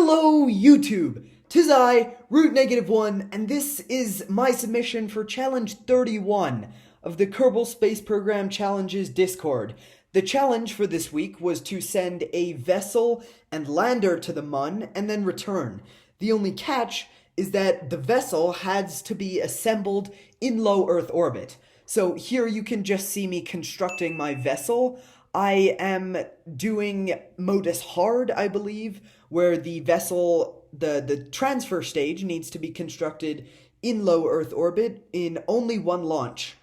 Hello, YouTube! 'Tis I, Root-1, and this is my submission for Challenge 31 of the Kerbal Space Program Challenges Discord. The challenge for this week was to send a vessel and lander to the Mun and then return. The only catch is that the vessel has to be assembled in low Earth orbit. So here you can just see me constructing my vessel. I am doing modus hard, I believe, where the vessel, the transfer stage needs to be constructed in low Earth orbit in only one launch.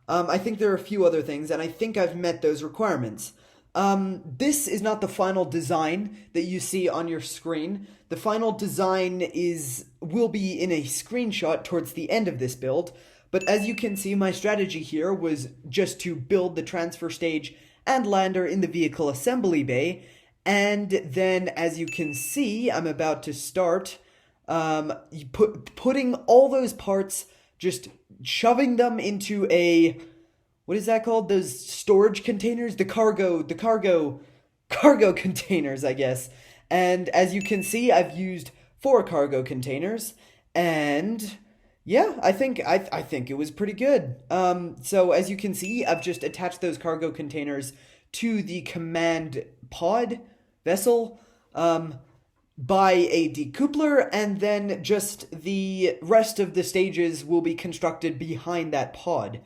I think there are a few other things, and I think I've met those requirements. This is not the final design that you see on your screen. The final design will be in a screenshot towards the end of this build, but as you can see, my strategy here was just to build the transfer stage and lander in the vehicle assembly bay, and then as you can see, I'm about to start putting all those parts, just shoving them into what is that called? Those storage containers? The cargo containers, I guess. And as you can see, I've used 4 cargo containers, and yeah, I think it was pretty good. So as you can see, I've just attached those cargo containers to the command pod vessel by a decoupler, and then just the rest of the stages will be constructed behind that pod.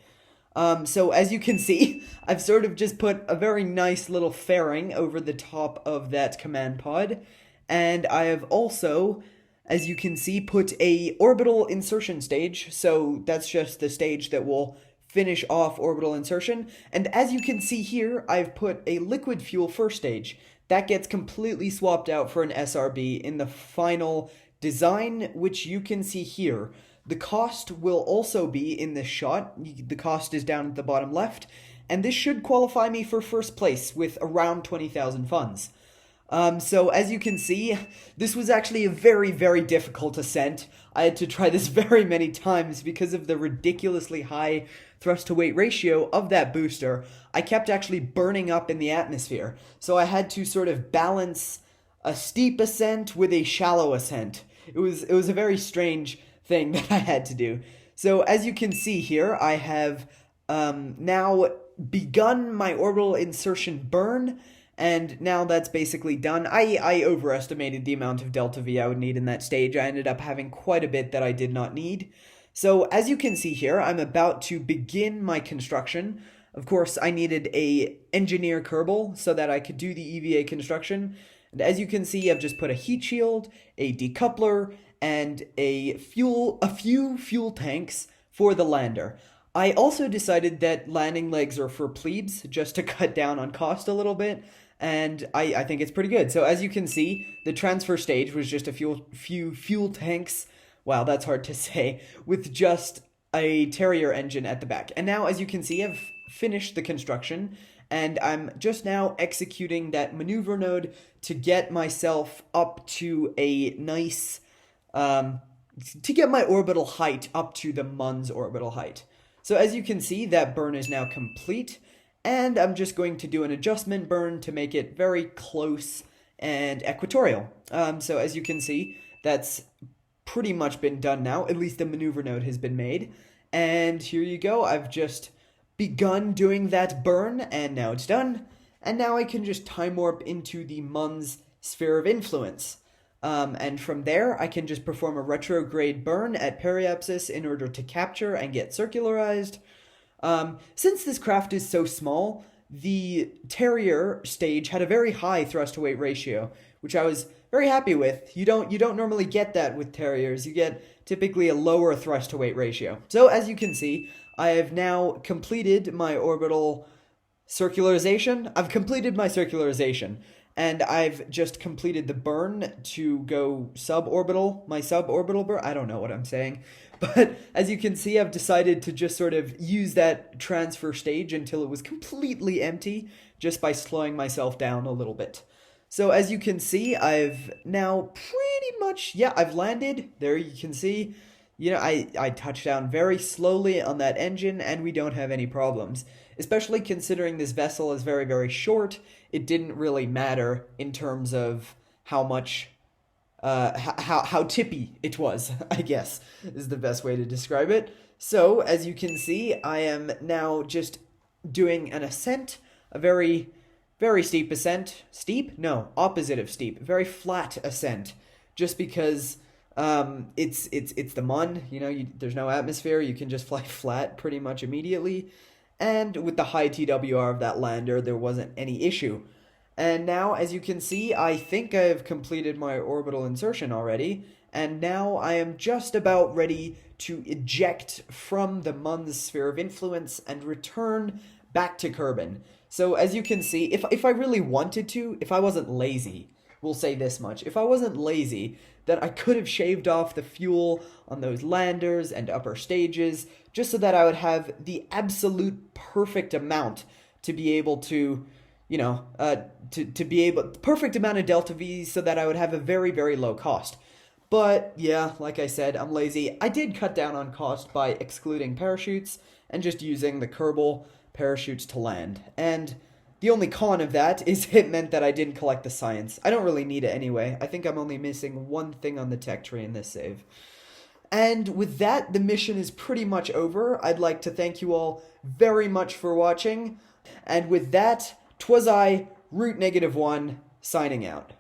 So as you can see, I've sort of just put a very nice little fairing over the top of that command pod, and I have also, as you can see, put a orbital insertion stage. So that's just the stage that will finish off orbital insertion. And as you can see here, I've put a liquid fuel first stage. That gets completely swapped out for an SRB in the final design, which you can see here. The cost will also be in this shot. The cost is down at the bottom left, and this should qualify me for first place with around 20,000 funds. So as you can see, this was actually a very, very difficult ascent. I had to try this very many times because of the ridiculously high thrust-to-weight ratio of that booster. I kept actually burning up in the atmosphere, so I had to sort of balance a steep ascent with a shallow ascent. It was a very strange thing that I had to do. So as you can see here, I have now begun my orbital insertion burn, and now that's basically done. I overestimated the amount of delta V I would need in that stage. I ended up having quite a bit that I did not need. So as you can see here, I'm about to begin my construction. Of course, I needed a engineer Kerbal so that I could do the EVA construction. And as you can see, I've just put a heat shield, a decoupler, and a few fuel tanks for the lander. I also decided that landing legs are for plebes, just to cut down on cost a little bit, and I think it's pretty good. So as you can see, the transfer stage was just a few fuel tanks, wow, that's hard to say, with just a Terrier engine at the back. And now, as you can see, I've finished the construction, and I'm just now executing that maneuver node to get myself up to a nice, to get my orbital height up to the Mun's orbital height. So as you can see, that burn is now complete, and I'm just going to do an adjustment burn to make it very close and equatorial. So as you can see, that's pretty much been done now. At least the maneuver node has been made. And here you go. I've just begun doing that burn, and now it's done. And now I can just time warp into the Mun's sphere of influence. And from there, I can just perform a retrograde burn at periapsis in order to capture and get circularized. Since this craft is so small, the Terrier stage had a very high thrust-to-weight ratio, which I was very happy with. You don't normally get that with Terriers. You get typically a lower thrust-to-weight ratio. So as you can see, I have now completed my orbital circularization. I've completed my circularization. And I've just completed the burn to go suborbital, my suborbital burn. I don't know what I'm saying. But as you can see, I've decided to just sort of use that transfer stage until it was completely empty, just by slowing myself down a little bit. So as you can see, I've now pretty much, yeah, I've landed. There you can see, you know, I touched down very slowly on that engine, and we don't have any problems. Especially considering this vessel is very, very short, it didn't really matter in terms of how much how tippy it was, I guess, is the best way to describe it. So, as you can see, I am now just doing an ascent, a very steep ascent. Steep? No, opposite of steep. Very flat ascent, just because it's the Mun. There's no atmosphere. You can just fly flat pretty much immediately. And with the high TWR of that lander, there wasn't any issue. And now, as you can see, I think I've completed my orbital insertion already, and now I am just about ready to eject from the Mun's sphere of influence and return back to Kerbin. So, as you can see, if I really wanted to, if I wasn't lazy, we'll say this much, if I wasn't lazy, then I could have shaved off the fuel on those landers and upper stages, just so that I would have the absolute perfect amount to be able to to be able perfect amount of delta V so that I would have a very low cost. But yeah, like I said, I'm lazy. I did cut down on cost by excluding parachutes and just using the Kerbal parachutes to land. And the only con of that is it meant that I didn't collect the science. I don't really need it anyway. I think I'm only missing one thing on the tech tree in this save. And with that, the mission is pretty much over. I'd like to thank you all very much for watching. And with that, 'twas I, Root -1, signing out.